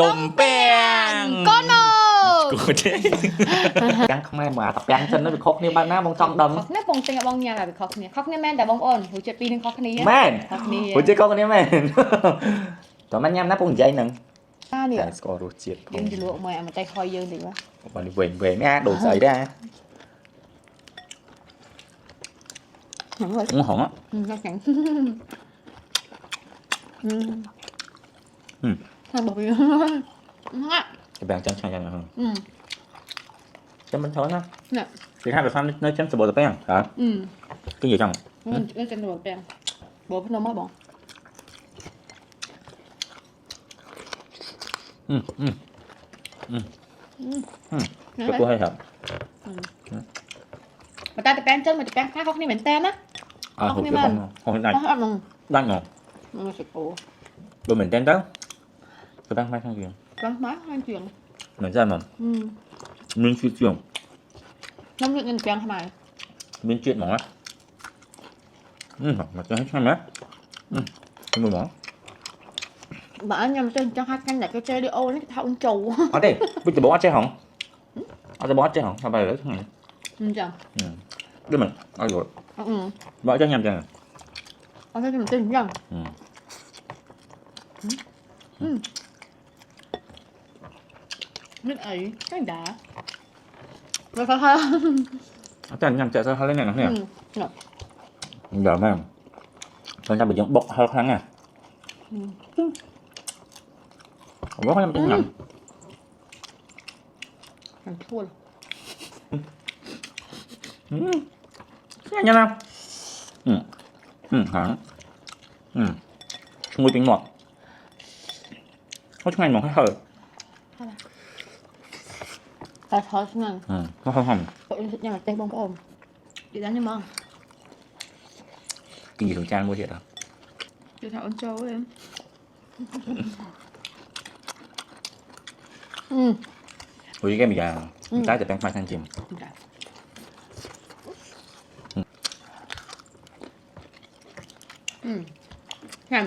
tôm bèn con mơ cắn không ai mà tập cắn chân nó bị khóc như ban ná bông trong đầm khóc nếp bông tinh bông nhà là bị khóc nếp menแต่บองอ่อนหัวใจปีนึงkhócนี้ men hồi chơi con cái này men tụiมันnhắm nắp bông dây nè เนี่ย แต่สกอร์รู้เจ็บ យើងជលក់មកមកតែខយយើងតិចបាទ วันนี้เวงnha đồ sấy ra ហ្នឹងហើយ cũng hỏng á ណាស់ចឹងថាបងវាណាស់ cái bàn chân chân hơn អឺ chân bên thôi nè ណា thì hai người fan nơi chân sờ bò tập bèn hả អឺ cái gì trong នឹងចឹងទៅបែងបងភ្នំមកបង cái cua hay thật តែតែបែងចឹងមកតែបែងខ្លះខុសគ្នាមែនតើណា hồi cái con này អត់ហ្នឹង đang ngồi មកសិពោ rồi mình tên tới cái băng mai sang chuyện បងមកហើយជាង mình ra mà mình chuyện chuyện ខ្ញុំនិយាយបែងថ្ម mình chuyện mỏ mà cho hết hai má mùi mỏ បើខ្ញុំទៅចង់ហាត់កាន់តែគេchơi đi ôនេះថាអូនចូល ở đây bây giờ bỏ chơi hỏng ở đây bỏ chơi hỏng sao bài đấy thằng này អញ្ចឹង cái mình ở rồi អឺ bỏ cho nhầm chừng អត់ទៅខ្ញុំទៅអញ្ចឹង nước ấy cái đá rồi phải không ở trên nhầm chạy sao hơi lên này nè rồi giờ mà con ta bị giống bột hơi khăn à không có nhầm nhầm thằng thua nhanh không hả mùi tiếng ngọt có chút ngọt hơi ta thôi chứ nè không nhưng mà tay bông ôm chị đánh nhưng mà cái gì thằng Trang mua thiệt à chị thảo ăn trâu em ui cái bây giờ trái từ bên mai sang chìm nè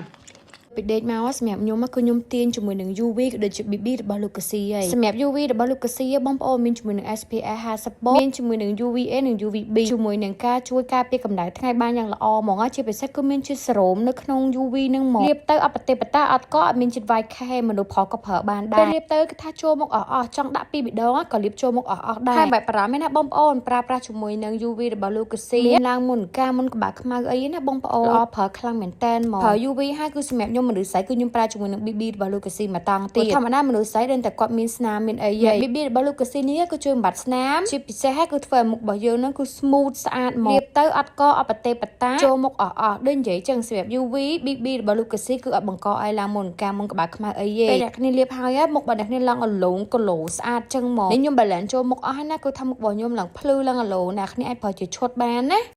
ពីដេកមកសម្រាប់ខ្ញុំគឺខ្ញុំទាញជាមួយនឹង UV ក៏ដូចជា BB របស់ Lucasi ហើយសម្រាប់ UV របស់ Lucasi បងប្អូនមានជាមួយនឹង SPF 50 មានជាមួយនឹង UVA និង UVB ជាមួយនឹងការជួយការពារកម្ដៅថ្ងៃបានយ៉ាងល្អហ្មងជាពិសេសគឺមានជាតិសេរ៉ូមនៅក្នុង UV នឹងហ្មងលាបទៅអត់ប្រទេសបតាអត់ក៏អត់មានជាតិ white cast មនុស្សផលក៏ប្រើបានដែរលាបទៅគឺថាចូលមកអស់ចង់ដាក់ពីរដងក៏លាបចូលមកអស់ដែរហើយបែបបារម្ភណាបងប្អូនប្រើប្រាស់ជាមួយនឹង UV របស់ Lucasi មានឡើងមុនការមុនក្បាលខ្មៅអីណាបងប្អូនល្អប្រើខ្លាំងមែនតើហ្មងប្រើ UV ហើយគឺសម្រាប់ខ្ញុំមនុស្សស្រីគឺខ្ញុំប្រើជាមួយនឹង BB របស់ Lucasi មកតង់ទៀតធម្មតាមនុស្សស្រីដែលតែគាត់មានស្នាមមានអីហើយ BB របស់ Lucasi នេះគឺជួយបំបត្តិស្នាមជាពិសេសហើយគឺធ្វើឲ្យមុខរបស់យើងហ្នឹងគឺ smooth ស្អាតហ្មងលាបទៅអត់ក៏អត់ប្រទេសបតាចូលមុខអស់ដូចនិយាយចឹងសម្រាប់ UV BB របស់ Lucasi គឺអត់បង្កឲ្យឡើងមុនការមុនក្បាលខ្មៅអីទេពេលអ្នកគ្នាលាបហើយមុខរបស់អ្នកគ្នាឡើងអលងកឡូស្អាតចឹងហ្មងខ្ញុំ balance ចូលមុខអស់ហើយណាគឺថាមុខរបស់ខ្ញុំឡើងភ្លឺឡើងអឡូអ្នកគ្នាអាចប្រើជាឈុតបានណា